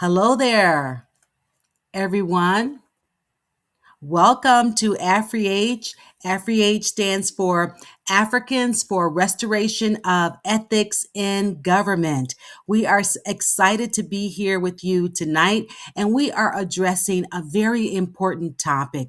Hello there, everyone. Welcome to AfriAge. AfriAge stands for Africans for Restoration of Ethics in Government. We are excited to be here with you tonight, and we are addressing a very important topic: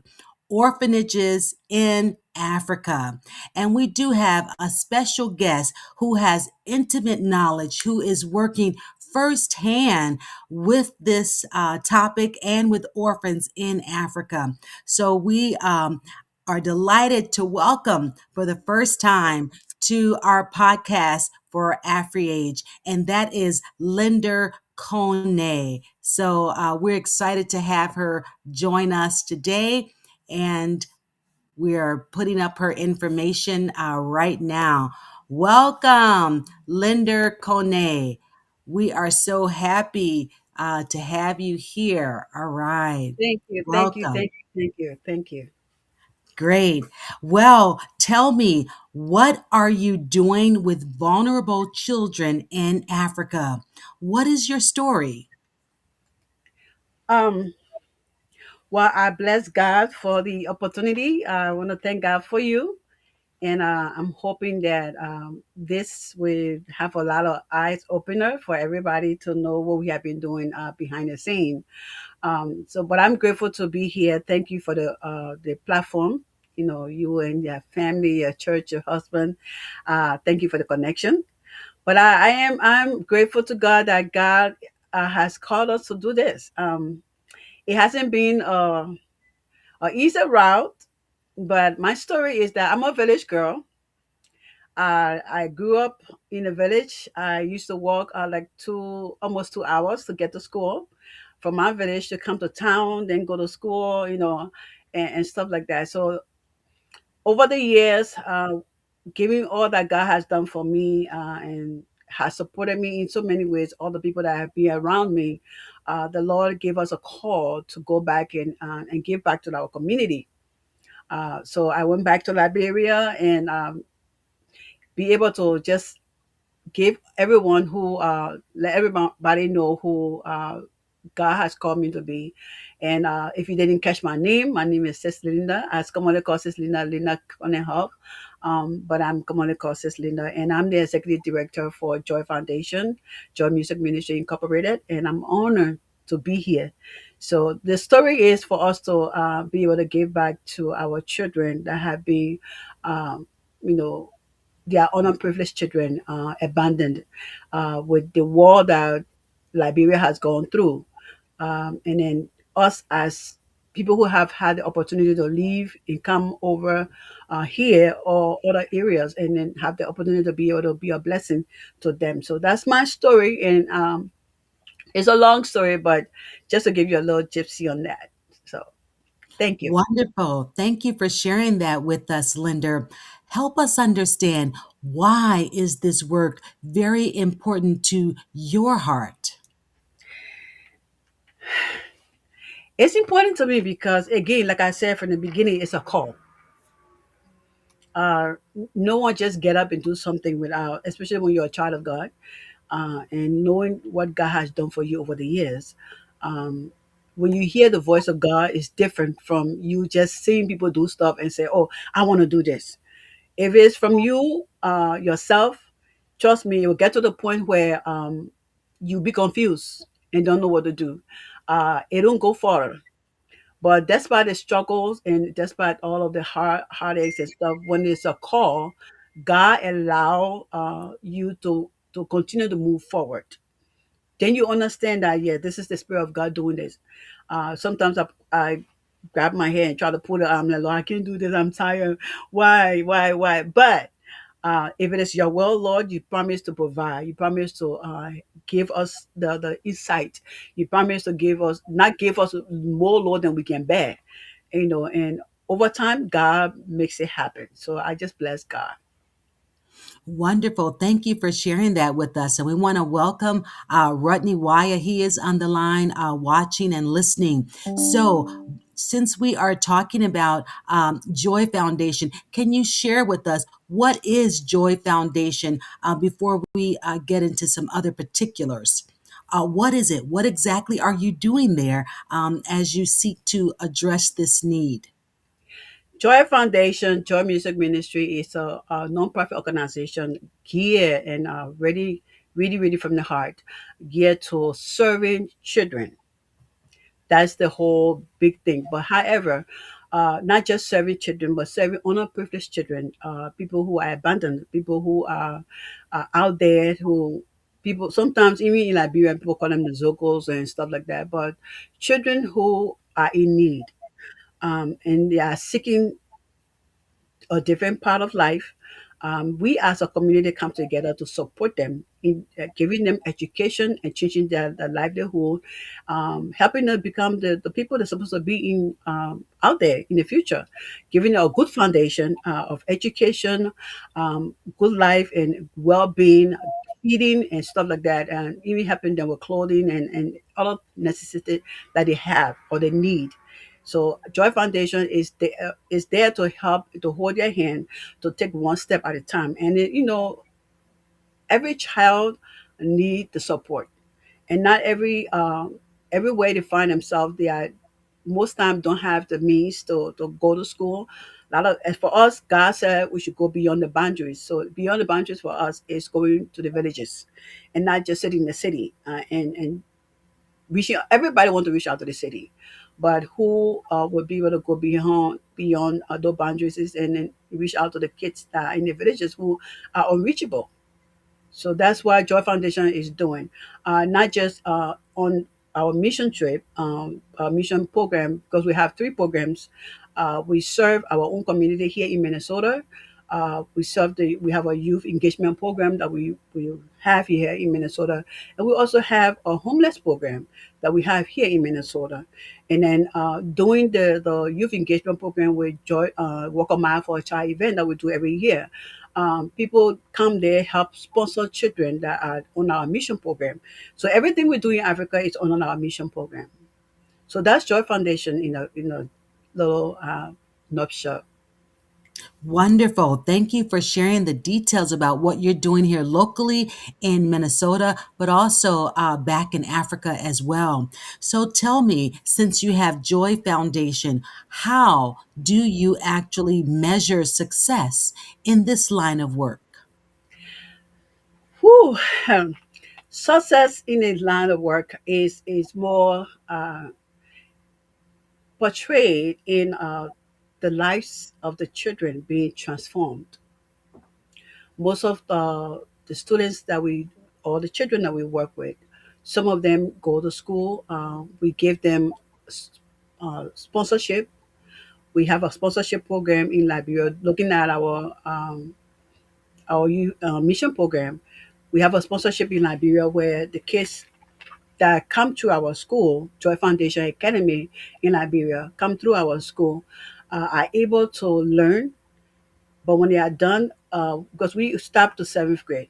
orphanages in Africa. And we do have a special guest who has intimate knowledge, who is working firsthand with this topic and with orphans in Africa. So we are delighted to welcome for the first time to our podcast for AfriAge, and that is Linder Konneh. So we're excited to have her join us today, and we are putting up her information right now. Welcome, Linder Konneh. We are so happy to have you here. All right. Thank you, thank you, Welcome. thank you, thank you, thank you. Great. Well, tell me, what are you doing with vulnerable children in Africa? What is your story? Um, well, I bless God for the opportunity. I want to thank God for you, and I'm hoping that this will have a lot of eyes opener for everybody to know what we have been doing behind the scene. But I'm grateful to be here. Thank you for the platform. You know, you and your family, your church, your husband. Thank you for the connection. But I'm grateful to God that God has called us to do this. It hasn't been a easy route, but my story is that I'm a village girl. I grew up in a village. I used to walk like almost 2 hours to get to school from my village to come to town, then go to school, and stuff like that. So over the years, giving all that God has done for me and has supported me in so many ways, all the people that have been around me, the Lord gave us a call to go back and give back to our community. So I went back to Liberia and be able to just give everyone who let everybody know who God has called me to be. And if you didn't catch my name is Sis Linda. As commonly called Sis Linda, Linda Konneh. But I'm commonly called Sis Linda, and I'm the executive director for Joy Foundation, Joy Music Ministry Incorporated, and I'm honored to be here. So the story is for us to be able to give back to our children that have been, you know, their underprivileged children abandoned with the war that Liberia has gone through. And then us as people who have had the opportunity to leave and come over here or other areas and then have the opportunity to be able to be a blessing to them. So that's my story. And it's a long story, but just to give you a little gypsy on that. So thank you. Wonderful. Thank you for sharing that with us, Linder. Help us understand, why is this work very important to your heart? It's important to me because, again, like I said from the beginning, it's a call. uh, no one just get up and do something without, especially when you're a child of God, and knowing what God has done for you over the years. Um, when you hear the voice of God, it's different from you just seeing people do stuff and say, "Oh, I want to do this." If it's from you yourself, trust me, you'll get to the point where you be confused and don't know what to do. It don't go far. But despite the struggles and despite all of the heartaches and stuff, when it's a call, God allow you to continue to move forward. Then you understand that, yeah, this is the spirit of God doing this. Sometimes I grab my hair and try to pull it. I'm like, Lord, I can't do this. I'm tired. Why? But if it is your will, Lord, you promise to provide. You promise to give us the insight. You promise to give us, not give us more, Lord, than we can bear. And over time, God makes it happen. So I just bless God. Wonderful. Thank you for sharing that with us. And we want to welcome Rutney Waya. He is on the line watching and listening. So, since we are talking about Joy Foundation, can you share with us, what is Joy Foundation before we get into some other particulars? What is it? What exactly are you doing there as you seek to address this need? Joy Foundation, Joy Music Ministry is a non-profit organization geared and really from the heart, geared to serving children. That's the whole big thing. But however, not just serving children, but serving underprivileged children, people who are abandoned, people who are out there, who people sometimes even in Liberia, people call them the Zocos and stuff like that. But children who are in need, and they are seeking a different part of life. We as a community come together to support them in giving them education and changing their livelihood, helping them become the people they're supposed to be in out there in the future, giving them a good foundation of education, good life and well-being, feeding and stuff like that, and even helping them with clothing and other necessities that they have or they need. So Joy Foundation is there to help to hold their hand to take one step at a time. And every child need the support, and not every way they find themselves, they are most time don't have the means to go to school. A lot of as for us, God said we should go beyond the boundaries. So beyond the boundaries for us is going to the villages, and not just sitting in the city and reaching. Everybody want to reach out to the city, but who would be able to go beyond those boundaries and then reach out to the kids that are in the villages who are unreachable. So that's what Joy Foundation is doing, not just on our mission trip, our mission program, because we have three programs. We serve our own community here in Minnesota. We have a youth engagement program that we have here in Minnesota, and we also have a homeless program that we have here in Minnesota. And then doing the youth engagement program with Joy Walk a Mile for a Child event that we do every year. People come there, help sponsor children that are on our mission program. So everything we do in Africa is on our mission program. So that's Joy Foundation in a little nutshell. Wonderful. Thank you for sharing the details about what you're doing here locally in Minnesota, but also back in Africa as well. So tell me, since you have Joy Foundation, how do you actually measure success in this line of work? Whew. Success in a line of work is more portrayed in the lives of the children being transformed. Most of the students that we or the children that we work with, some of them go to school. We give them sponsorship. We have a sponsorship program in Liberia. Looking at our mission program, we have a sponsorship in Liberia where the kids that come to our school, Joy Foundation Academy in Liberia, come through our school, are able to learn. But when they are done, because we stop to seventh grade,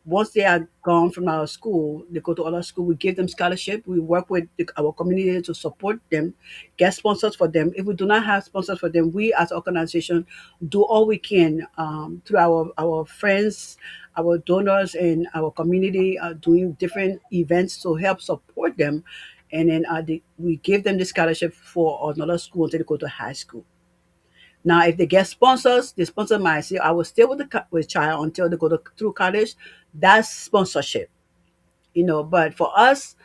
once they are gone from our school, they go to other school. We give them scholarship. We work with our community to support them, get sponsors for them. If we do not have sponsors for them, we as an organization do all we can through our friends, our donors, and our community doing different events to help support them. And then we give them the scholarship for another school until they go to high school. Now, if they get sponsors, the sponsor might say, "I will stay with with child until they go through college." That's sponsorship, But for us,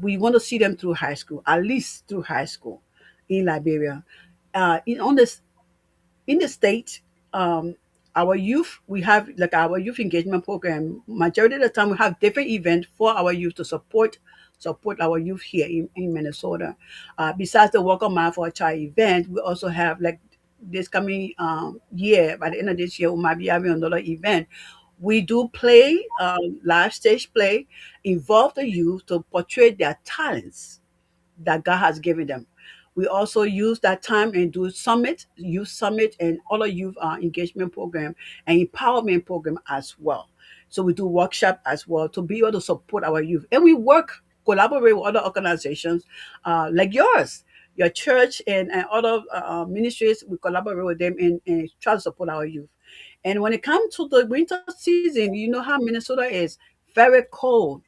we want to see them through high school, at least through high school in Liberia. On this in the state, our youth, we have like our youth engagement program. Majority of the time, we have different events for our youth to support our youth here in Minnesota. Besides the Walk a Mile for a Child event, we also have like this coming year. By the end of this year, we might be having another event. We do play, live stage play, involve the youth to portray their talents that God has given them. We also use that time and do youth summit, and other youth engagement program and empowerment program as well. So we do workshop as well to be able to support our youth, and we collaborate with other organizations like yours, your church, and other ministries. We collaborate with them and try to support our youth. And when it comes to the winter season, you know how Minnesota is very cold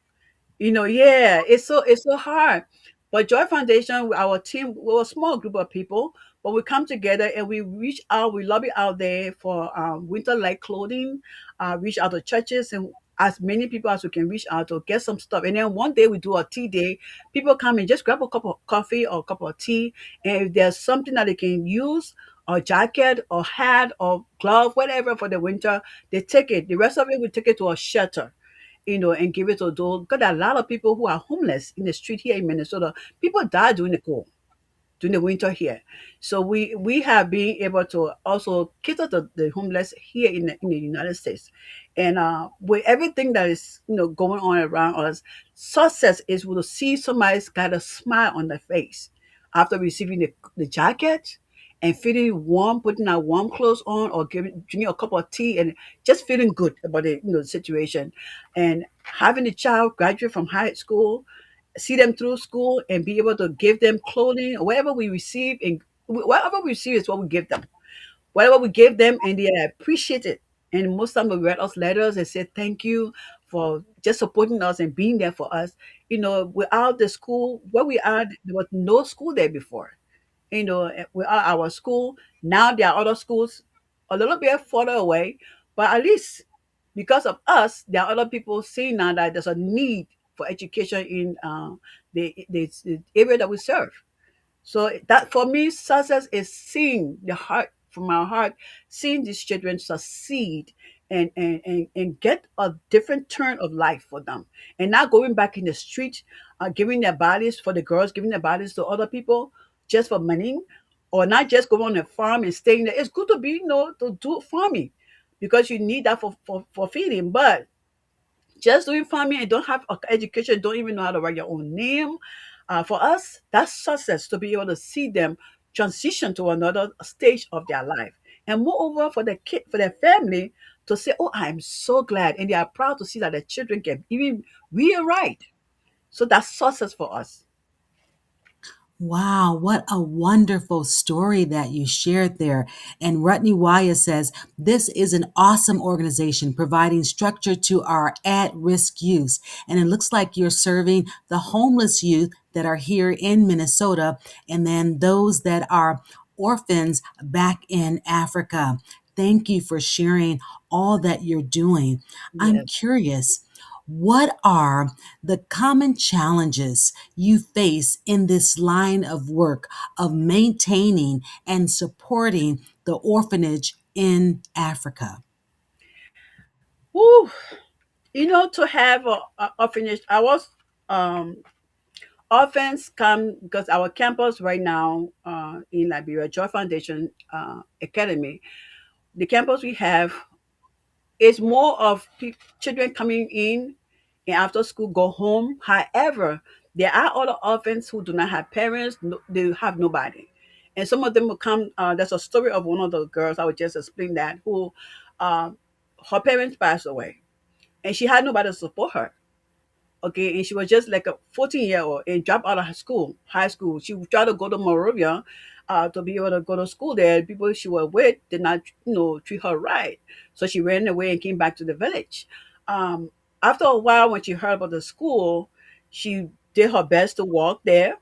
Yeah, it's so hard. But Joy Foundation, our team, we're a small group of people, but we come together and we reach out, we lobby out there for winter light clothing, reach out to churches and as many people as we can reach out to get some stuff. And then one day we do a tea day. People come and just grab a cup of coffee or a cup of tea, and if there's something that they can use, or jacket or hat or glove, whatever for the winter, they take it. The rest of it we take it to a shelter, and give it to those. Because there are a lot of people who are homeless in the street here in Minnesota. People die during the cold, during the winter here. So we have been able to also cater to the homeless here in the United States. And with everything that is going on around us, success is to see somebody's got a smile on their face after receiving the jacket and feeling warm, putting our warm clothes on or drinking a cup of tea and just feeling good about the situation. And having the child graduate from high school, see them through school and be able to give them clothing or whatever we receive, and whatever we receive is what we give them. Whatever we give them, and they appreciate it. And most of them will write us letters and say thank you for just supporting us and being there for us. Without the school where we are, there was no school there before. We are our school. Now there are other schools a little bit further away, but at least because of us, there are other people seeing now that there's a need for education in the area that we serve. So that for me, success is seeing the heart from our heart, seeing these children succeed and get a different turn of life for them. And not going back in the street, giving their bodies for the girls, giving their bodies to other people just for money, or not just going on a farm and staying there. It's good to be, to do farming because you need that for feeding. But just doing farming and don't have education, don't even know how to write your own name. For us, that's success to be able to see them transition to another stage of their life. And moreover, for the kid, for their family to say, "Oh, I'm so glad," and they are proud to see that their children can even read and write. So that's success for us. Wow, what a wonderful story that you shared there. And Rutney Waya says, this is an awesome organization providing structure to our at risk youth. And it looks like you're serving the homeless youth that are here in Minnesota and then those that are orphans back in Africa. Thank you for sharing all that you're doing. I'm Yes. curious, what are the common challenges you face in this line of work of maintaining and supporting the orphanage in Africa? Woo. To have a orphanage, I was um orphans come because our campus right now in Liberia, Joy Foundation Academy, the campus we have is more of children coming in and after school go home. However, there are other orphans who do not have parents, no, they have nobody. And some of them will come. There's a story of one of the girls, I would just explain that, who uh, her parents passed away and she had nobody to support her. Okay, and she was just like a 14-year-old and dropped out of high school. She tried to go to Morovia to be able to go to school there. People she was with did not, treat her right. So she ran away and came back to the village. Um, After a while, when she heard about the school, she did her best to walk there.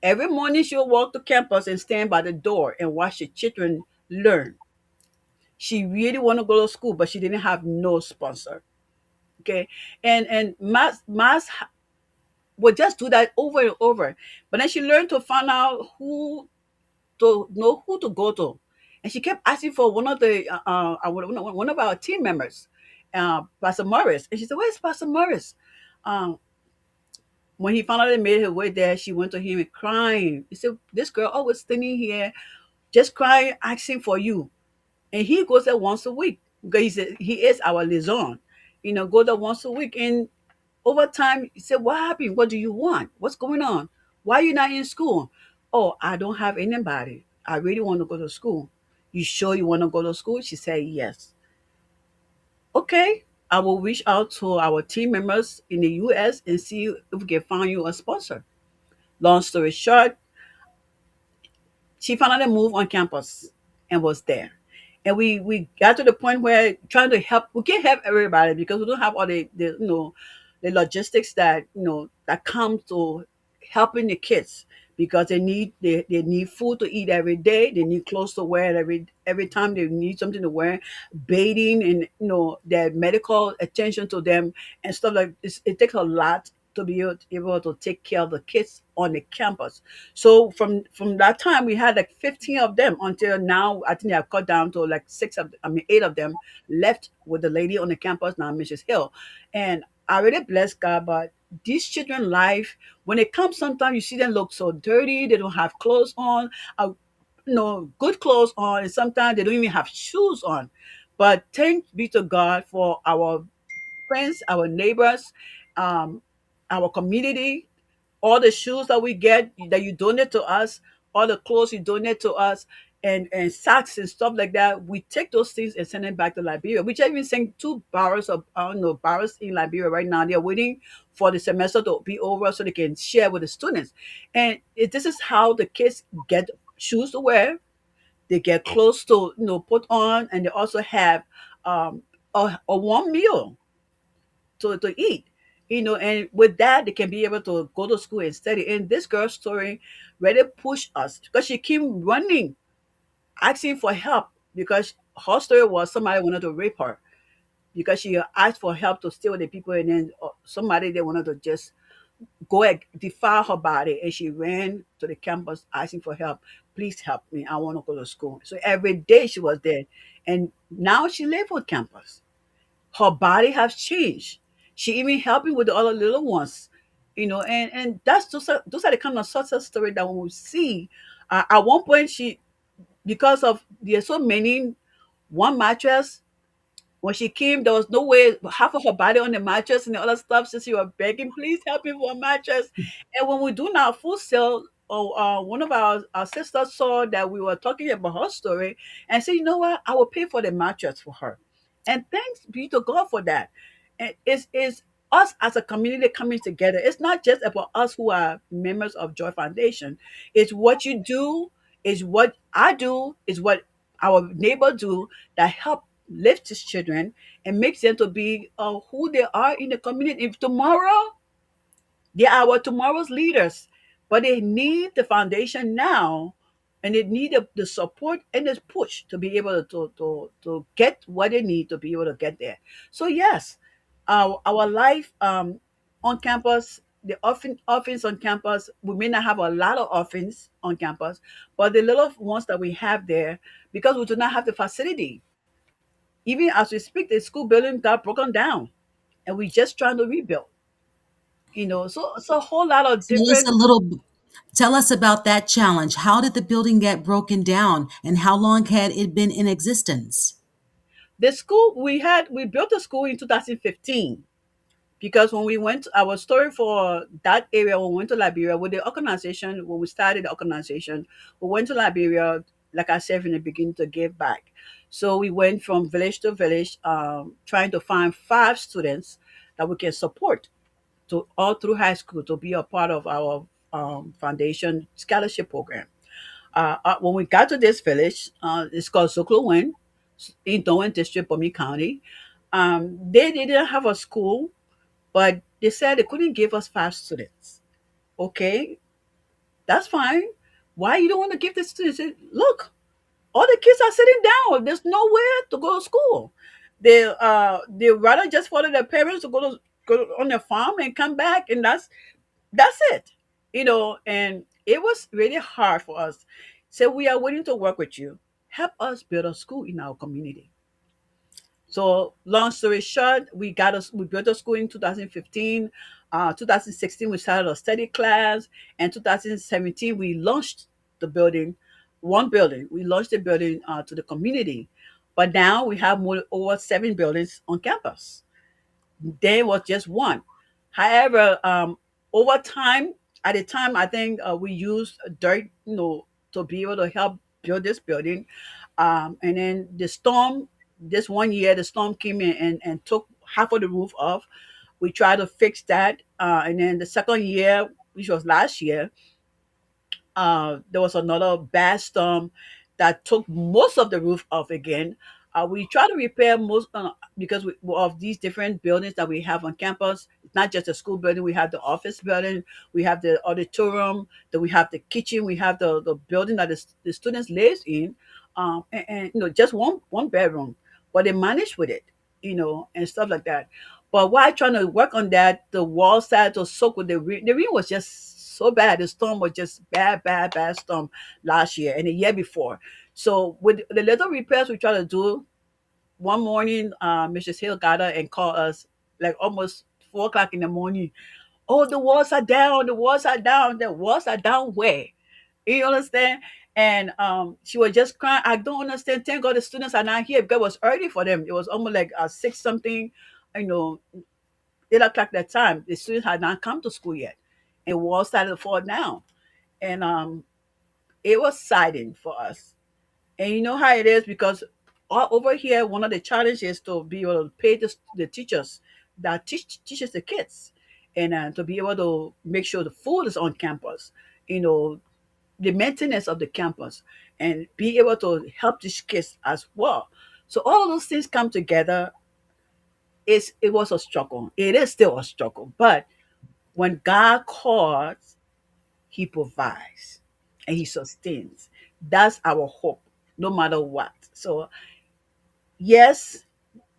Every morning, she would walk to campus and stand by the door and watch the children learn. She really wanted to go to school, but she didn't have no sponsor. Okay, and Mas would just do that over and over. But then she learned to find out who to know who to go to, and she kept asking for one of our team members, Pastor Morris, and she said, "Where's Pastor Morris?" Um, when he finally made her way there, she went to him and crying. He said, "This girl always standing here, just crying, asking for you." And he goes there once a week because he is our liaison. Go there once a week, and over time, he said, "What happened? What do you want? What's going on? Why are you not in school?" "Oh, I don't have anybody. I really want to go to school." "You sure you want to go to school?" She said, "Yes." "Okay, I will reach out to our team members in the US and see if we can find you a sponsor." Long story short, she finally moved on campus and was there. And we got to the point where trying to help, we can't help everybody because we don't have all the the logistics that that comes to helping the kids, because they need food to eat every day, they need clothes to wear every time, they need something to wear, bathing, and their medical attention to them and stuff like this. It takes a lot to be able to take care of the kids on the campus. So from that time, we had like 15 of them until now. I think they have cut down to like eight of them left with the lady on the campus now, Mrs. Hill. And I really bless God. But these children life, when they come, sometimes you see them look so dirty, they don't have clothes on, good clothes on, and sometimes they don't even have shoes on. But thanks be to God for our friends, our neighbors, um, our community, all the shoes that we get that you donate to us, all the clothes you donate to us, and socks and stuff like that. We take those things and send them back to Liberia. We just even sent two barrels of I don't know barrels in Liberia right now. They're waiting for the semester to be over so they can share with the students. And this is how the kids get shoes to wear. They get clothes to put on, and they also have a warm meal to eat. And with that, they can be able to go to school and study. And this girl's story really pushed us because she came running, asking for help, because her story was somebody wanted to rape her, because she asked for help to stay with the people, and then somebody they wanted to just go and defile her body, and she ran to the campus asking for help. Please help me, I want to go to school. So every day she was there, and now she lives on campus. Her body has changed. She even helping with the other little ones, and that's those are the kind of success story that when we see. At one point, she, because of there's so many, one mattress. When she came, there was no way half of her body on the mattress and the other stuff. So she was begging, please help me for a mattress. And when we do now full sale, one of our sisters saw that we were talking about her story and said, you know what, I will pay for the mattress for her. And thanks be to God for that. And it's us as a community coming together. It's not just about us who are members of Joy Foundation. It's what you do, is what I do, is what our neighbor do, that help lift these children and makes them to be who they are in the community. If tomorrow they are our tomorrow's leaders, but they need the foundation now, and they need the support and the push to be able to get what they need to be able to get there. So yes, our life on campus, the orphans on campus, we may not have a lot of orphans on campus, but the little ones that we have there, because we do not have the facility. Even as we speak, the school building got broken down, and we just trying to rebuild. So it's a whole lot of Tell us a different. little, tell us about that challenge. How did the building get broken down and how long had it been in existence? The school we built a school in 2015, because when we went, our story for that area, when we went to Liberia with the organization, when we started the organization, we went to Liberia, like I said in the beginning, to give back. So we went from village to village, trying to find 5 students that we can support to all through high school to be a part of our foundation scholarship program. When we got to this village, it's called Soklowen in Doan District, Bomi County. They didn't have a school, but they said they couldn't give us 5 students. Okay, that's fine. Why you don't want to give the students? Look, all the kids are sitting down. There's nowhere to go to school. They rather just follow their parents to go on their farm and come back, and that's it. And it was really hard for us. So we are willing to work with you. Help us build a school in our community. So long story short, we built a school in 2015. 2016 we started a study class, and 2017 we launched the building, one building. We launched the building to the community, but now we have over 7 buildings on campus. There was just one. However, over time, at the time, I think we used dirt, to be able to help build this building. And then the storm, this one year, the storm came in and took half of the roof off. We tried to fix that. And then the second year, which was last year, there was another bad storm that took most of the roof off again. We try to repair most because of these different buildings that we have on campus. not just the school building. We have the office building, we have the auditorium, then we have the kitchen, we have the building that the students lives in, and just one bedroom, but they manage with it, and stuff like that. But while trying to work on that, the wall started to soak with the rain. The rain was just so bad. The storm was just bad, bad, bad storm last year and the year before. So with the little repairs we try to do, one morning, Mrs. Hill got her and called us like almost 4 o'clock in the morning. Oh, the walls are down. The walls are down. The walls are down where? You understand? And she was just crying. I don't understand. Thank God the students are not here because it was early for them. It was almost like six something, you know, 8 o'clock that time. The students had not come to school yet, and walls started to fall down. And it was siding for us. And you know how it is because all over here, one of the challenges is to be able to pay the teachers that teaches the kids, and to be able to make sure the food is on campus, you know, the maintenance of the campus, and be able to help these kids as well. So all of those things come together. It was a struggle. It is still a struggle, but when God calls, He provides and He sustains. That's our hope, no matter what. So yes,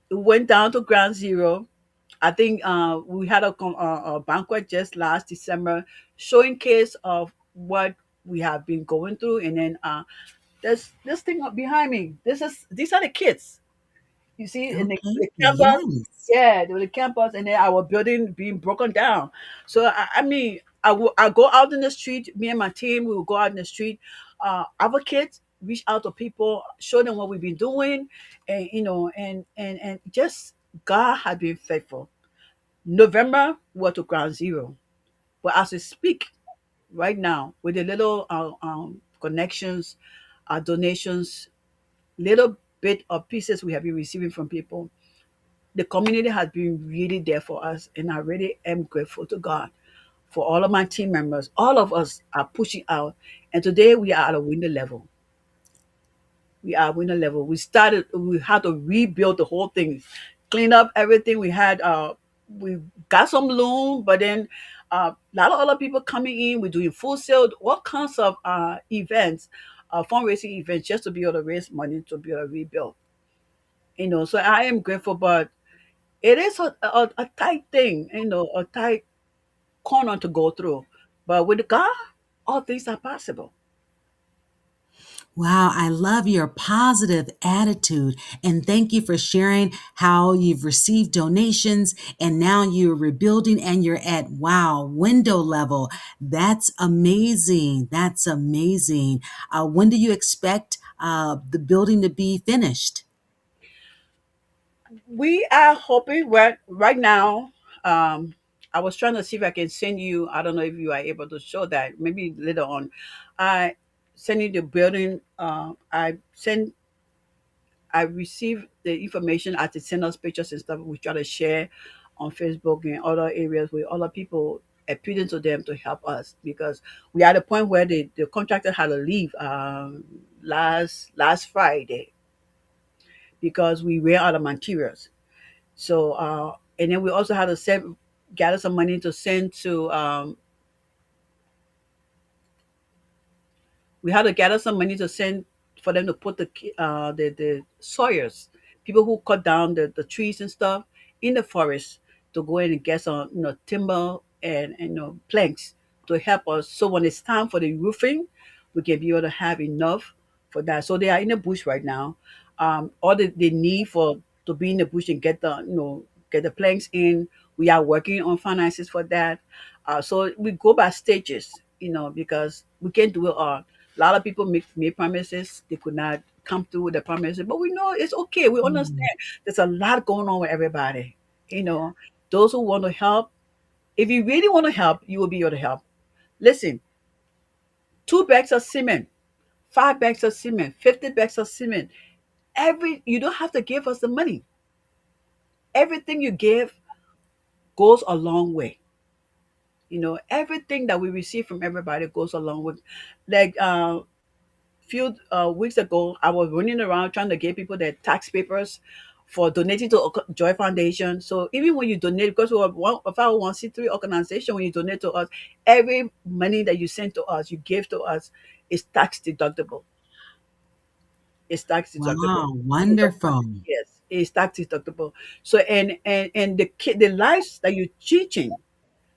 it went down to ground zero. I think we had a banquet just last December showing case of what we have been going through. And then there's this thing up behind me. These are the kids. You see, in Okay. the campus, Yes. yeah, the campus, and then our building being broken down. So I mean, I go out in the street. Me and my team, we will go out in the street, advocate, reach out to people, show them what we've been doing, and and just God has been faithful. November, we're to ground zero, but as we speak right now, with the little connections, donations, little bit of pieces we have been receiving from people, the community has been really there for us, and I really am grateful to God for all of my team members. All of us are pushing out, and today we are at a window level. We are window level. We had to rebuild the whole thing, clean up everything. We got some loan, but then a lot of other people coming in. We're doing full sale, all kinds of events, fundraising events, just to be able to raise money to be able to rebuild. So I am grateful, but it is a tight thing, a tight corner to go through. But with God, all things are possible. Wow, I love your positive attitude. And thank you for sharing how you've received donations and now you're rebuilding and you're at, wow, window level. That's amazing. That's amazing. When do you expect the building to be finished? We are hoping right now. Um, I was trying to see if I can send you. I don't know if you are able to show that. Maybe later on, I send you the building. I received the information as they send us pictures and stuff. We try to share on Facebook and other areas with other people, appealing to them to help us because we are at a point where the contractor had to leave last Friday because we ran out of materials. So and then we also had to gather some money to send to we had to gather some money to send for them to put the sawyers, people who cut down the trees and stuff in the forest to go in and get some timber and planks to help us. So when it's time for the roofing, we can be able to have enough for that. So they are in the bush right now. All they need for to be in the bush and get get the planks in. We are working on finances for that. So we go by stages, because we can't do it all. A lot of people made promises. They could not come through with the promises, but we know it's okay. We Mm. understand. There's a lot going on with everybody. You know, those who want to help, if you really want to help, you will be able to help. Listen, 2 bags of cement, 5 bags of cement, 50 bags of cement. You don't have to give us the money. Everything you give goes a long way. Everything that we receive from everybody goes a long way. Like few weeks ago, I was running around trying to get people their tax papers. for donating to Joy Foundation. So even when you donate, because we're one of our 1C3 organization, when you donate to us, every money that you send to us, you give to us, is tax deductible. It's tax deductible. Wow, It does not- wonderful. Yes, it's tax deductible. So and the lives that you're teaching,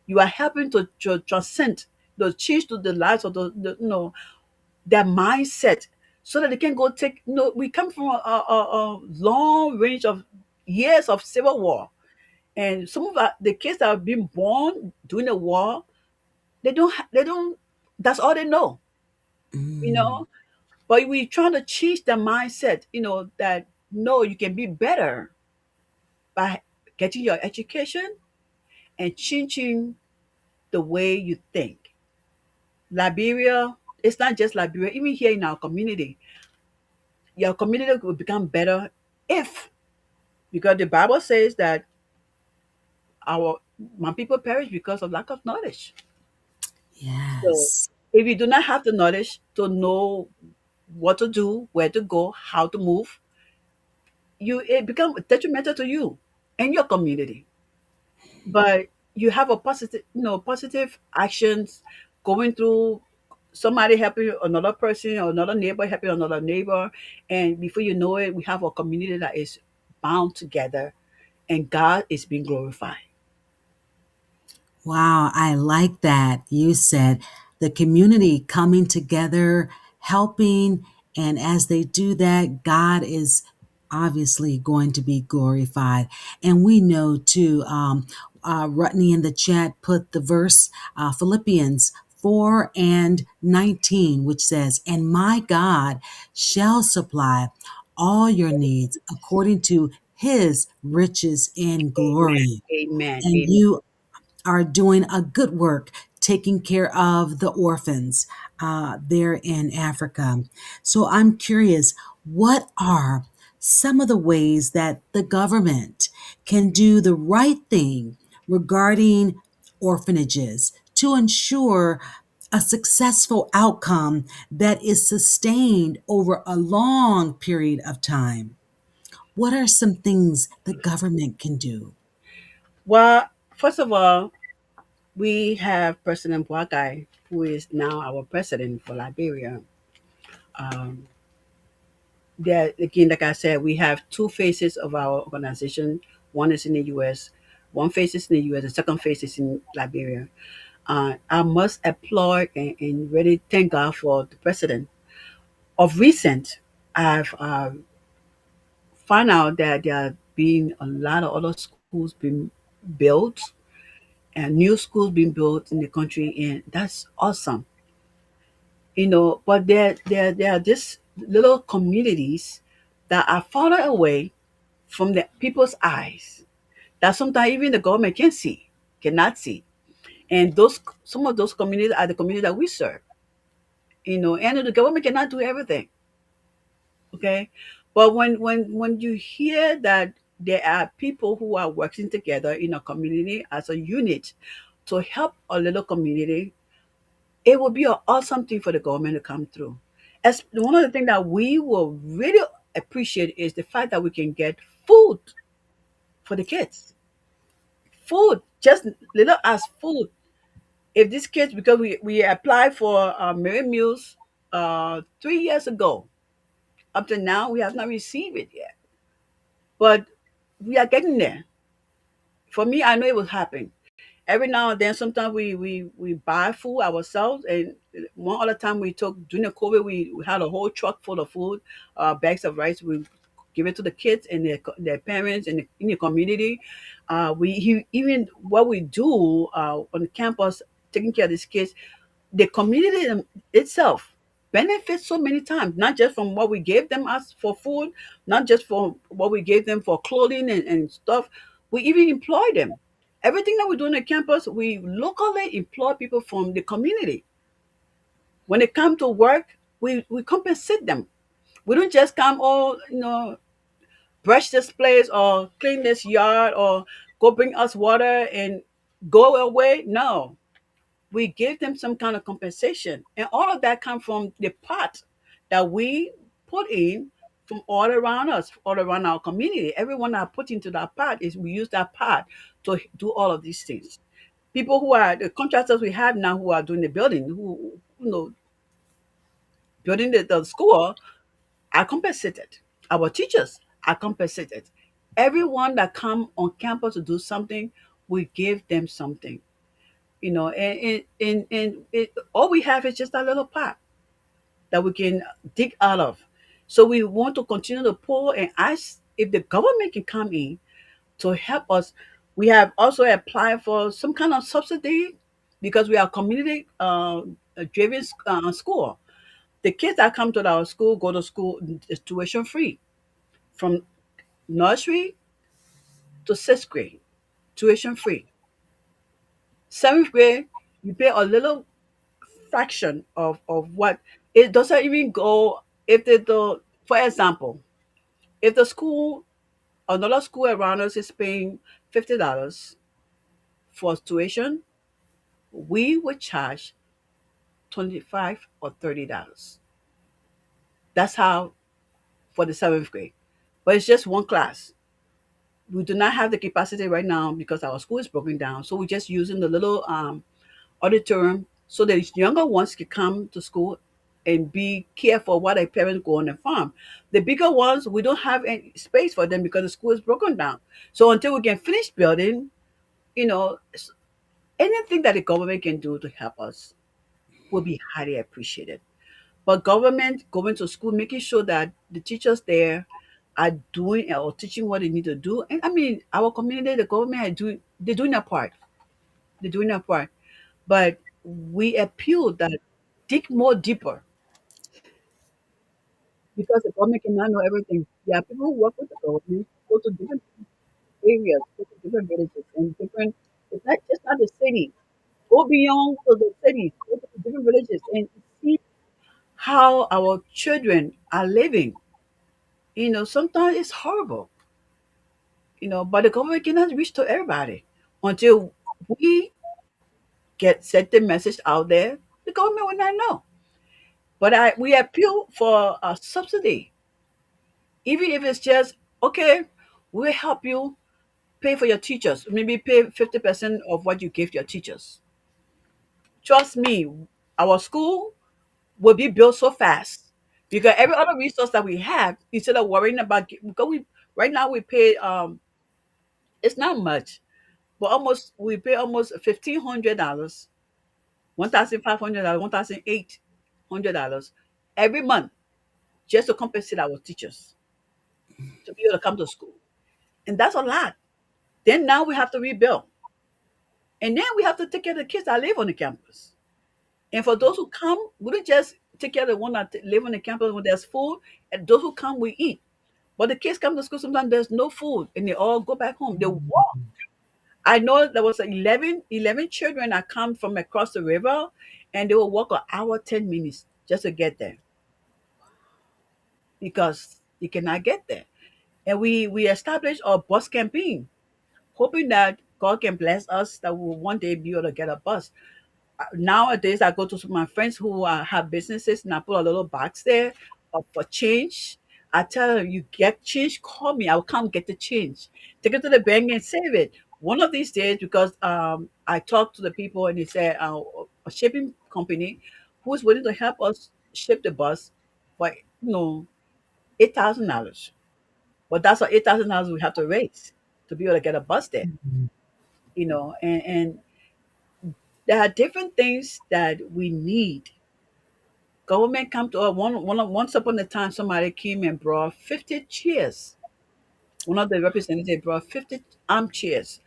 you are helping to transcend the change to the lives of their mindset, so that they can go take. We come from a long range of years of civil war, and some of the kids that have been born during the war, they don't. That's all they know, you Mm, know. But we trying to change their mindset, that no, you can be better by getting your education and changing the way you think. Liberia, it's not just Liberia, even here in our community, your community will become better if, because the Bible says that our my people perish because of lack of knowledge. So yes. if you do not have the knowledge to know what to do, where to go, how to move, it becomes detrimental to you and your community. But you have a positive, positive actions going through, somebody helping another person or another neighbor helping another neighbor, and before you know it, we have a community that is bound together, and God is being glorified. Wow, I like that. You said the community coming together, helping, and as they do that, God is obviously going to be glorified. And we know too, Rutney in the chat put the verse, Philippians 4 and 19, which says, "And my God shall supply all your needs according to his riches in Amen. glory." Amen. And Amen. you are doing a good work taking care of the orphans there in Africa. So I'm curious, what are some of the ways that the government can do the right thing regarding orphanages to ensure a successful outcome that is sustained over a long period of time? What are some things the government can do? Well, first of all, we have President Boakai, who is now our president for Liberia. Um, there again, like I said, we have two phases of our organization. One is in the U.S., one phase is in the U.S., the second phase is in Liberia. I must applaud and really thank God for the president. Of recent, I've found out that there have been a lot of other schools being built and new schools being built in the country, and that's awesome. But there are these little communities that are farther away from the people's eyes, that sometimes even the government cannot see. And those some of those communities are the communities that we serve. And the government cannot do everything. Okay. But when you hear that there are people who are working together in a community as a unit to help a little community, it will be an awesome thing for the government to come through. As one of the things that we will really appreciate is the fact that we can get food for the kids. Food, just little as food. If these kids, because we applied for Mary Meals 3 years ago, up to now we have not received it yet. But we are getting there. For me, I know it will happen. Every now and then, sometimes we buy food ourselves, and one other time we took during the COVID, we had a whole truck full of food, bags of rice. We give it to the kids and their parents and in the community. Even what we do on campus, taking care of these kids, the community itself benefits so many times, not just from what we gave them as for food, not just from what we gave them for clothing and stuff. We even employ them. Everything that we do on the campus, we locally employ people from the community. When they come to work, we compensate them. We don't just come, brush this place or clean this yard or go bring us water and go away. No, we give them some kind of compensation, and all of that come from the pot that we put in from all around us, all around our community. Everyone that put into that pot is we use that pot to do all of these things. People who are the contractors we have now who are doing the building, who building the school are compensated. Our teachers are compensated. Everyone that come on campus to do something, we give them something. And all we have is just a little pot that we can dig out of. So we want to continue to pour and ask if the government can come in to help us. We have also applied for some kind of subsidy because we are community driven school. The kids that come to our school go to school is tuition free from nursery to sixth grade, tuition free. Seventh grade, you pay a little fraction of what it doesn't even go if they do. For example, if the school, another school around us is paying $50 for tuition, we would charge 25 or $30. That's how for the seventh grade. But it's just one class. We do not have the capacity right now because our school is broken down. So we're just using the little auditorium so that these younger ones can come to school and be careful while their parents go on the farm. The bigger ones, we don't have any space for them because the school is broken down. So until we can finish building, anything that the government can do to help us will be highly appreciated. But government going to school, making sure that the teachers there are doing or teaching what they need to do. And I mean, our community, the government they're doing their part. They're doing their part. But we appeal that dig more deeper because the government cannot know everything. There are people who work with the government, go to different areas, go to different villages and different, it's not just not the city. Go beyond to the cities, go to the different villages and see how our children are living. Sometimes it's horrible, but the government cannot reach to everybody until we get set the message out there. The government will not know. But we appeal for a subsidy, even if it's just okay. We'll help you pay for your teachers. Maybe pay 50% of what you give your teachers. Trust me, our school will be built so fast because every other resource that we have, instead of worrying about because we right now we pay it's not much, but almost we pay almost $1,500, $1,500, $1,800 every month just to compensate our teachers to be able to come to school. And that's a lot. Then now we have to rebuild. And then we have to take care of the kids that live on the campus. And for those who come, we don't just take care of the one that live on the campus when there's food. And those who come, we eat. But the kids come to school, sometimes there's no food and they all go back home. They walk. I know there was 11 children that come from across the river and they will walk an hour, 10 minutes just to get there because you cannot get there. And we established our bus campaign, hoping that God can bless us that we'll one day be able to get a bus. Nowadays, I go to some of my friends who have businesses and I put a little box there for change. I tell them, you get change, call me. I'll come get the change. Take it to the bank and save it. One of these days, because I talked to the people and they said a shipping company who is willing to help us ship the bus for $8,000. But that's what $8,000 we have to raise to be able to get a bus there. And there are different things that we need. Government come to us. Once upon a time, somebody came and brought 50 chairs. One of the representatives brought 50 armchairs.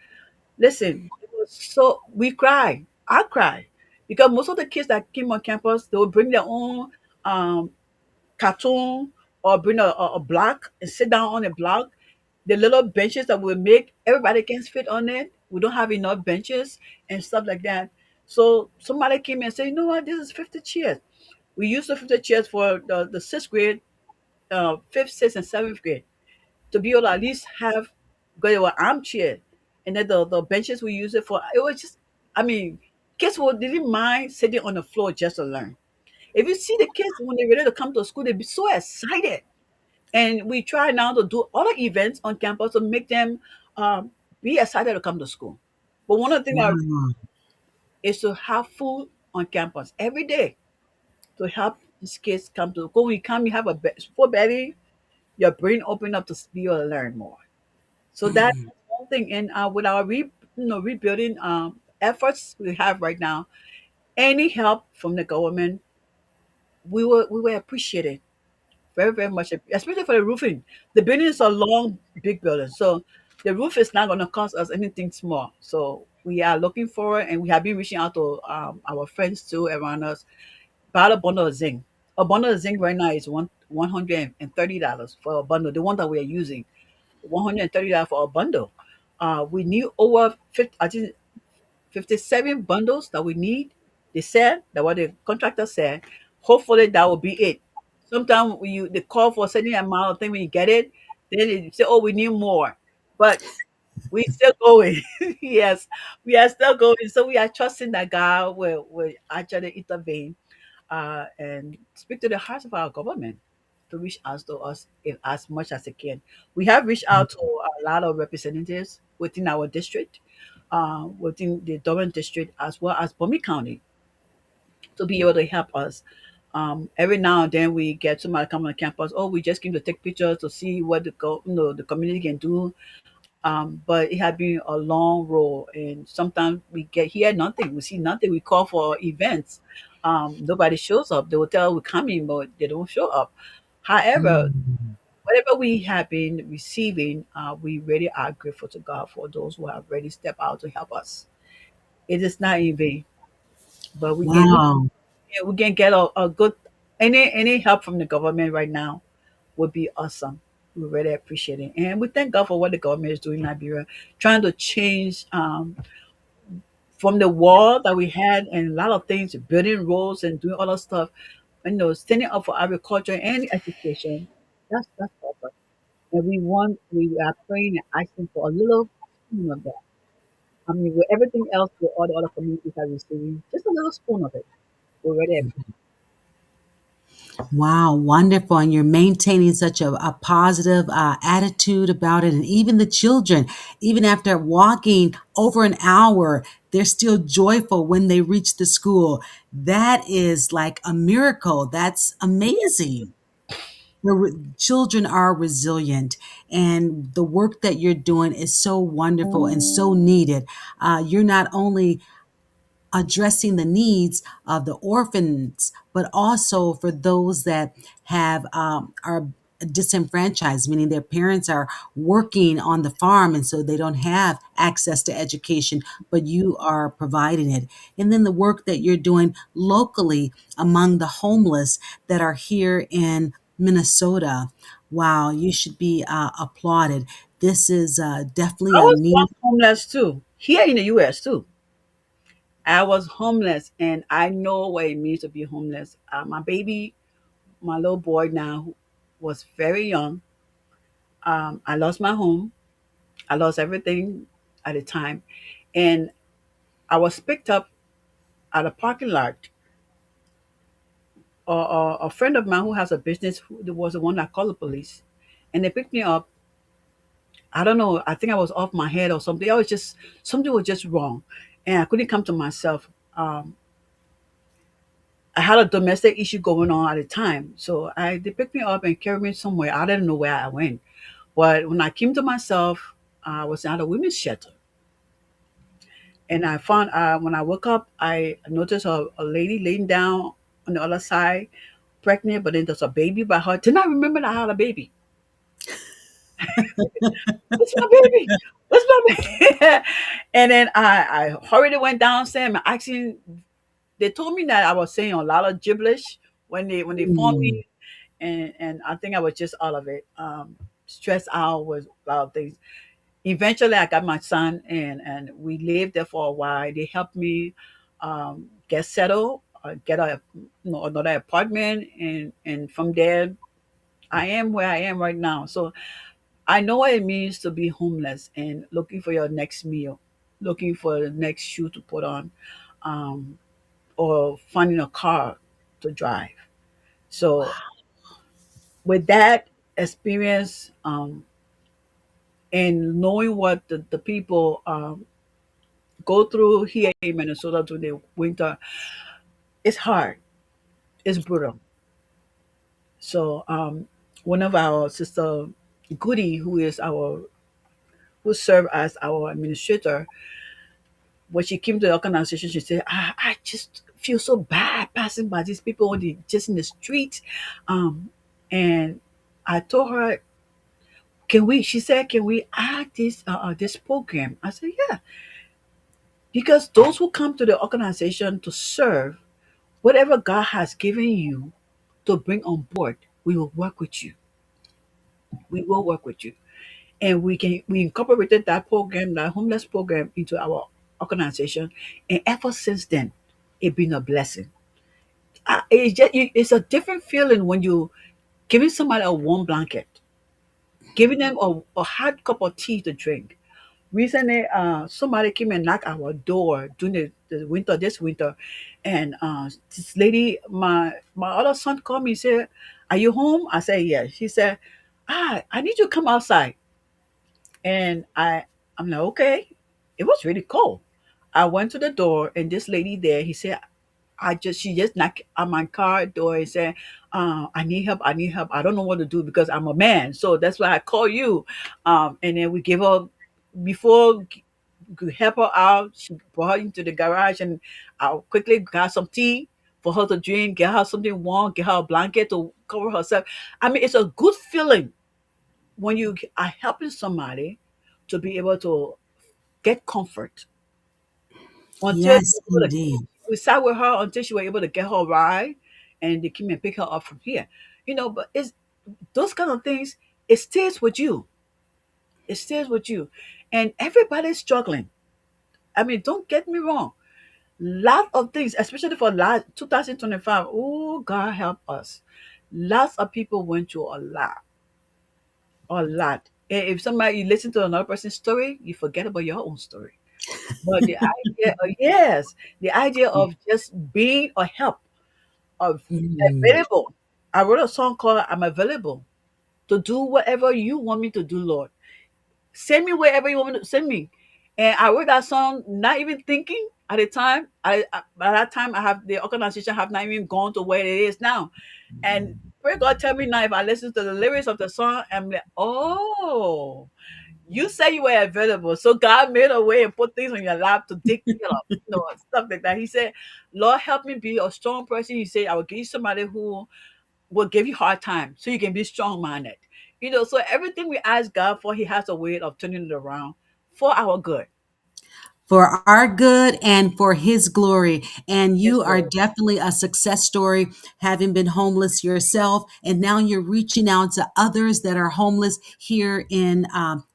Listen, it was so we cry. I cry because most of the kids that came on campus, they would bring their own um, cartoon or bring a block and sit down on a block. The little benches that we make, everybody can fit on it. We don't have enough benches and stuff like that. So somebody came and said, you know what, this is 50 chairs. We used the 50 chairs for the sixth grade, fifth, sixth, and seventh grade to be able to at least have because they were armchair. And then the benches we use it for, it was just, I mean, kids didn't mind sitting on the floor just to learn. If you see the kids when they're ready to come to school, they'd be so excited. And we try now to do other events on campus to make them um, be excited to come to school. But one of the things that Wow. is to have food on campus every day to help these kids come to school. When you come, you have a full belly, your brain open up to be able to learn more. So that's one thing. And with our rebuilding efforts we have right now, any help from the government, we were appreciated very, very much, especially for the roofing. The building is a long, big building, so the roof is not going to cost us anything small. So we are looking forward, and we have been reaching out to our friends too around us. Buy a bundle of zinc. A bundle of zinc right now is $130 for a bundle. The one that we are using, $130 for a bundle. We need over 50, I think 57 bundles that we need. They said that what the contractor said. Hopefully that will be it. Sometimes when you they call for a certain amount of thing when you get it, then they say, "Oh, we need more," but we still going. Yes, we are still going. So we are trusting that God will actually intervene and speak to the hearts of our government to reach out to us as much as they can. We have reached out to a lot of representatives within our district, within the Durham district, as well as Bumi County, to be able to help us. Every now and then we get somebody come on campus. Oh, we just came to take pictures to see what the community can do. But it had been a long road, and sometimes we get here nothing. We see nothing. We call for events. Nobody shows up. They will tell we're coming, but they don't show up. However, Mm. whatever we have been receiving, we really are grateful to God for those who have really stepped out to help us. It is not in vain, but Wow. we can get a good any help from the government right now would be awesome. We really appreciate it. And we thank God for what the government is doing in Liberia, trying to change from the war that we had and a lot of things, building roads and doing other stuff, standing up for agriculture and education. That's proper. And we are praying and asking for a little spoon of that. I mean, with everything else, with all the other communities are receiving, just a little spoon of it. We're ready. Wow, wonderful. And you're maintaining such a positive attitude about it. And even the children, even after walking over an hour, they're still joyful when they reach the school. That is like a miracle. That's amazing. Children are resilient, and the work that you're doing is so wonderful and so needed. You're not only addressing the needs of the orphans, but also for those that have are disenfranchised, meaning their parents are working on the farm and so they don't have access to education, but you are providing it. And then the work that you're doing locally among the homeless that are here in Minnesota. Wow, you should be applauded. This is definitely I a was need. once homeless too, here in the US too. I was homeless, and I know what it means to be homeless. My baby, my little boy now, who was very young. I lost my home. I lost everything at the time, and I was picked up at a parking lot. A friend of mine who has a business was the one that called the police, and they picked me up. I don't know. I think I was off my head or something. I was just something was just wrong, and I couldn't come to myself. I had a domestic issue going on at the time, so they picked me up and carried me somewhere. I didn't know where I went, but when I came to myself, I was at a women's shelter, and I found when I woke up, I noticed a lady laying down on the other side, pregnant, but then there's a baby by her. Did not remember that I had a baby. What's my baby? What's my baby? And then I hurriedly went downstairs and asking. They told me that I was saying a lot of gibberish when they phoned me, Mm. and I think I was just all of it. Stressed out with a lot of things. Eventually, I got my son, and we lived there for a while. They helped me get settled, get another apartment, and from there, I am where I am right now. So I know what it means to be homeless and looking for your next meal, looking for the next shoe to put on, um, or finding a car to drive. So with that, experience and knowing what the people go through here in Minnesota during the winter, it's hard. It's brutal. So one of our sister Goody, who served as our administrator, when she came to the organization, she said, I just feel so bad passing by these people just in the street. And I told her, she said, can we add this program? I said, yeah, because those who come to the organization to serve, whatever God has given you to bring on board, we will work with you. We will work with you. And we incorporated that program, that homeless program, into our organization. And ever since then, it's been a blessing. It's a different feeling when you giving somebody a warm blanket, giving them a hot cup of tea to drink. Recently, somebody came and knocked our door during the winter, this winter, and this lady, my other son called me and said, "Are you home?" I said, "Yeah." She said, I need you to come outside." And I'm like, okay. It was really cold. I went to the door, and this lady there, she just knocked on my car door and said, I need help. I need help. I don't know what to do because I'm a man. So that's why I call you. And then we give her, before we help her out, she brought her into the garage, and I quickly got some tea for her to drink, get her something warm, get her a blanket to cover herself. I mean, it's a good feeling when you are helping somebody to be able to get comfort until Yes, indeed. we sat with her until she was able to get her ride, and they came and pick her up from here. But it's those kind of things. It stays with you. It stays with you, and everybody's struggling. I mean, don't get me wrong. Lot of things, especially for last 2025. Oh, God help us. Lots of people went through a lot. And if somebody you listen to another person's story, you forget about your own story. But the idea, yes, the idea of just being a help, of Mm. available. I wrote a song called "I'm Available" to do whatever you want me to do, Lord. Send me wherever you want me to send me. And I wrote that song not even thinking at the time. By that time, I have the organization have not even gone to where it is now. And pray God tell me now if I listen to the lyrics of the song, I'm like, oh, you say you were available. So God made a way and put things on your lap to take care of, stuff like that. He said, Lord, help me be a strong person. He said, I will give you somebody who will give you hard time so you can be strong minded. So everything we ask God for, He has a way of turning it around for our good. For our good and for his glory. And you Yes, are Lord. definitely a success story, having been homeless yourself. And now you're reaching out to others that are homeless here in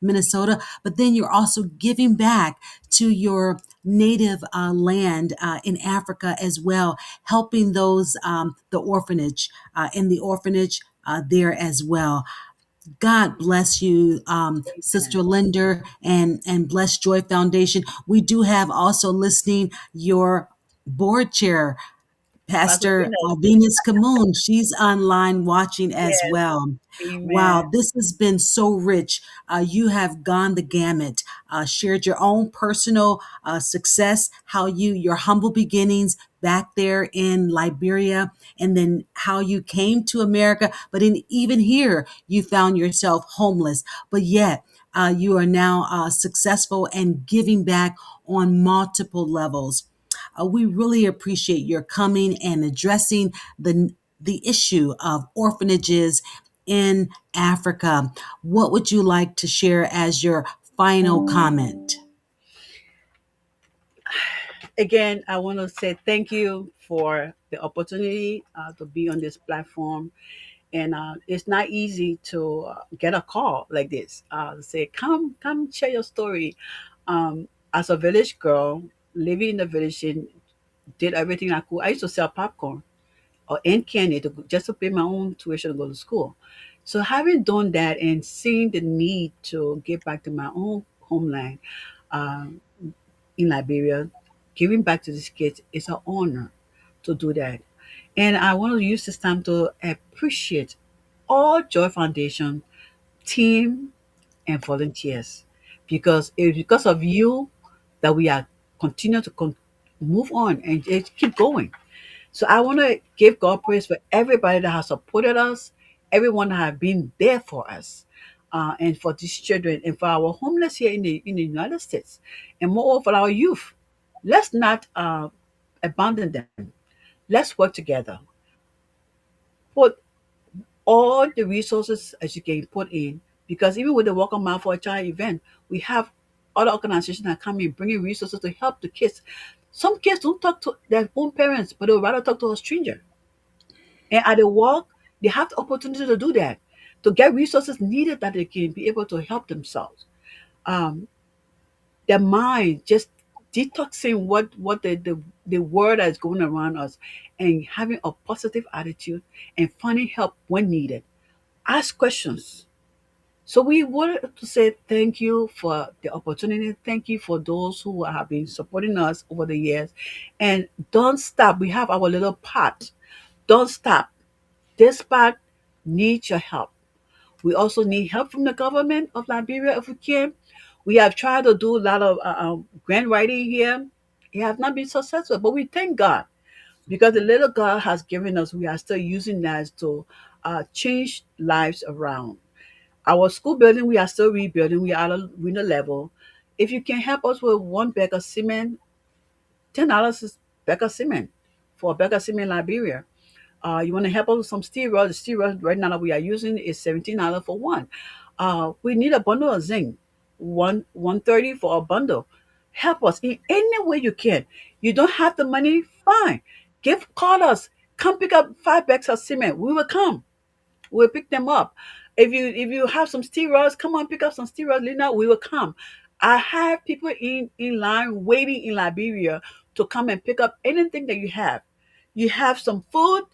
Minnesota. But then you're also giving back to your native land in Africa as well, helping those, the orphanage, in the orphanage there as well. God bless you, Amen. Sister Linder, and Bless Joy Foundation. We do have also listening your board chair, Pastor Pastor Venus. Venus Camoon. She's online watching as Yes. well. Amen. Wow, this has been so rich. You have gone the gamut, shared your own personal success, how your humble beginnings back there in Liberia, and then how you came to America. But even here, you found yourself homeless, but yet you are now successful and giving back on multiple levels. We really appreciate your coming and addressing the issue of orphanages in Africa. What would you like to share as your final comment? Again, I want to say thank you for the opportunity to be on this platform. And it's not easy to get a call like this, say, come share your story. As a village girl, living in the village, and did everything I could. I used to sell popcorn or and candy just to pay my own tuition to go to school. So having done that and seeing the need to get back to my own homeland, um, in Liberia, giving back to these kids is an honor to do that. And I want to use this time to appreciate. all Joy Foundation team and volunteers, because it's because of you that we are continue to move on and just keep going. So I want to give God praise for everybody that has supported us, everyone that have been there for us, and for these children and for our homeless here in the United States, and moreover for our youth. Let's not abandon them. Let's work together. Put all the resources as you can put in, because even with the Welcome Out for a Child event, we have other organizations that come in bringing resources to help the kids. Some kids don't talk to their own parents, but they would rather talk to a stranger. And at the work, they have the opportunity to do that, to get resources needed that they can be able to help themselves. Um, their mind just detoxing what the word that is going around us, and having a positive attitude and finding help when needed. Ask questions. So we wanted to say thank you for the opportunity. Thank you for those who have been supporting us over the years. And don't stop. We have our little part. Don't stop. This part needs your help. We also need help from the government of Liberia if we can. We have tried to do a lot of grant writing here. It has not been successful, but we thank God because the little God has given us, we are still using that to change lives around. Our school building, we are still rebuilding. We are at a winter level. If you can help us with one bag of cement, $10 is bag of cement for a bag of cement in Liberia. You want to help us with some steel rods. The steel rods right now that we are using is $17 for one. We need a bundle of zinc, 130 for a bundle. Help us in any way you can. You don't have the money, fine. Call us. Come pick up 5 bags of cement. We will come. We'll pick them up. If you have some steel rods, come on, pick up some steel rods, Lena. We will come. I have people in line waiting in Liberia to come and pick up anything that you have. You have some food,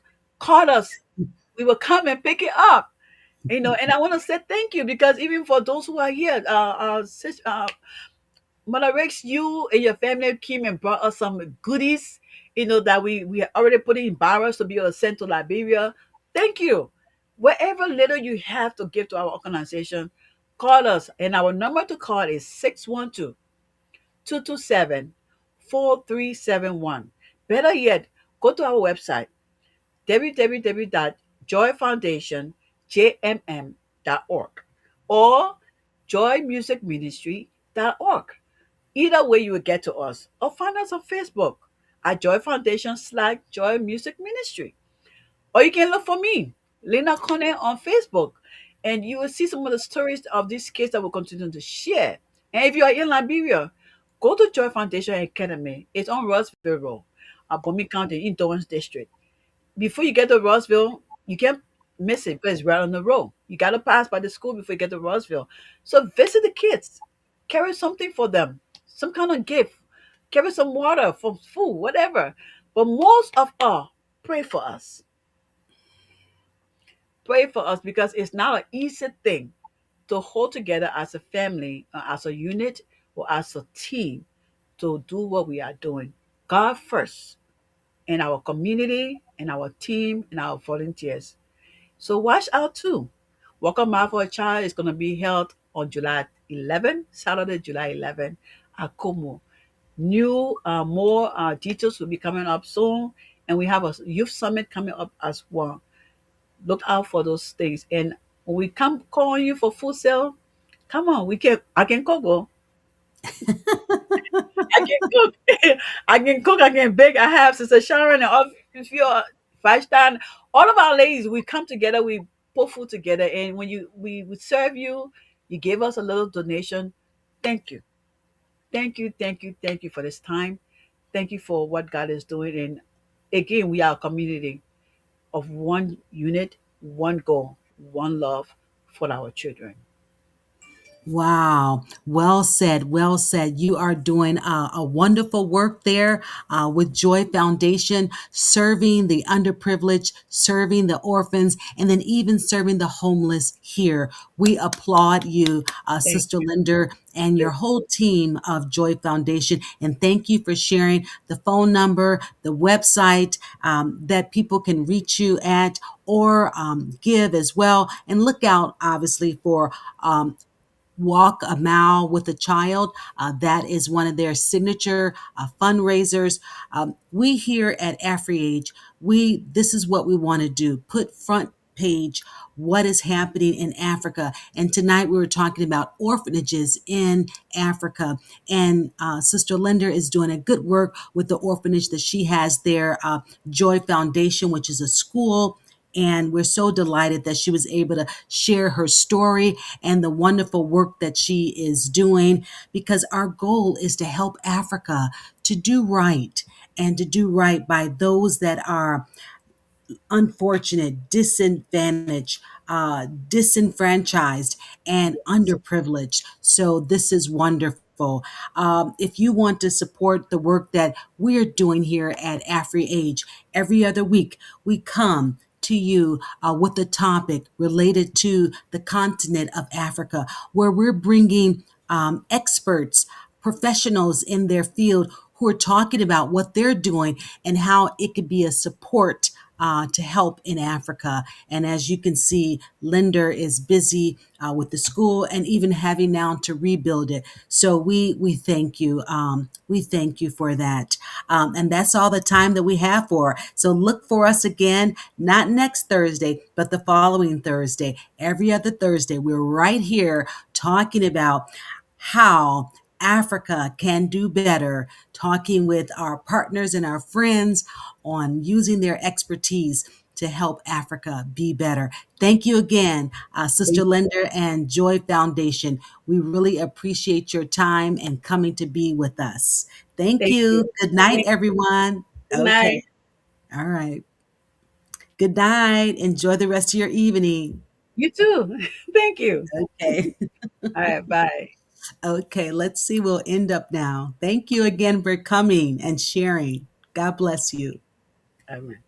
call us. We will come and pick it up. And I want to say thank you, because even for those who are here, Mother Rex, you and your family came and brought us some goodies, that we are already putting in barrels to be able to send to Liberia. Thank you. Whatever little you have to give to our organization, call us. And our number to call is 612-227-4371. Better yet, go to our website, www.joyfoundationjmm.org or joymusicministry.org. Either way, you will get to us, or find us on Facebook at Joy Foundation / Joy Music Ministry. Or you can look for me, Linder Konneh, on Facebook, and you will see some of the stories of these kids that we'll continue to share. And if you are in Liberia, go to Joy Foundation Academy. It's on Rossville Road, Bomi County, in Dowens District. Before you get to Rossville, you can't miss it because it's right on the road. You got to pass by the school before you get to Rossville. So visit the kids, carry something for them, some kind of gift, carry some water, some food, whatever. But most of all, pray for us. Pray for us, because it's not an easy thing to hold together as a family, as a unit, or as a team to do what we are doing. God first, and our community, and our team, and our volunteers. So watch out too. Welcome Out for a Child is going to be held on July 11, Saturday, July 11, at Como. More details will be coming up soon, and we have a youth summit coming up as well. Look out for those things. And when we come call you for full sale, come on, we can. I can cook. Oh. I can cook. I can cook. I can bake. I have Sister Sharon and all a few five star. All of our ladies, we come together. We put food together, and when we serve you, you give us a little donation. Thank you, thank you, thank you, thank you for this time. Thank you for what God is doing. And again, we are a community of one unit, one goal, one love for our children. Wow. Well said. Well said. You are doing a wonderful work there with Joy Foundation, serving the underprivileged, serving the orphans, and then even serving the homeless here. We applaud you, Thank Sister Linder, and your you. whole team of Joy Foundation. And thank you for sharing the phone number, the website that people can reach you at or give as well. And look out, obviously, for Walk a Mile with a Child. That is one of their signature fundraisers. We here at AfriAge, we this is what we want to do: put front page what is happening in Africa. And tonight we were talking about orphanages in Africa. And Sister Linder is doing a good work with the orphanage that she has there, Joy Foundation, which is a school. And we're so delighted that she was able to share her story and the wonderful work that she is doing, because our goal is to help Africa to do right and to do right by those that are unfortunate, disadvantaged, disenfranchised, and underprivileged. So this is wonderful. If you want to support the work that we're doing here at AfriAge, every other week we come to you with a topic related to the continent of Africa, where we're bringing experts, professionals in their field who are talking about what they're doing and how it could be a support to help in Africa. And as you can see, Linder is busy with the school and even having now to rebuild it. So we thank you. We thank you for that. And that's all the time that we have for. So look for us again, not next Thursday, but the following Thursday. Every other Thursday, we're right here talking about how Africa can do better, talking with our partners and our friends on using their expertise to help Africa be better. Thank you again, Sister Thank, Linder and Joy Foundation. We really appreciate your time and coming to be with us. Thank thank you. you. Good night, Thank everyone. Good Okay. night. All right. Good night. Enjoy the rest of your evening. You too. Thank you. Okay. All right. Bye. Okay. Let's see. We'll end up now. Thank you again for coming and sharing. God bless you. Amen.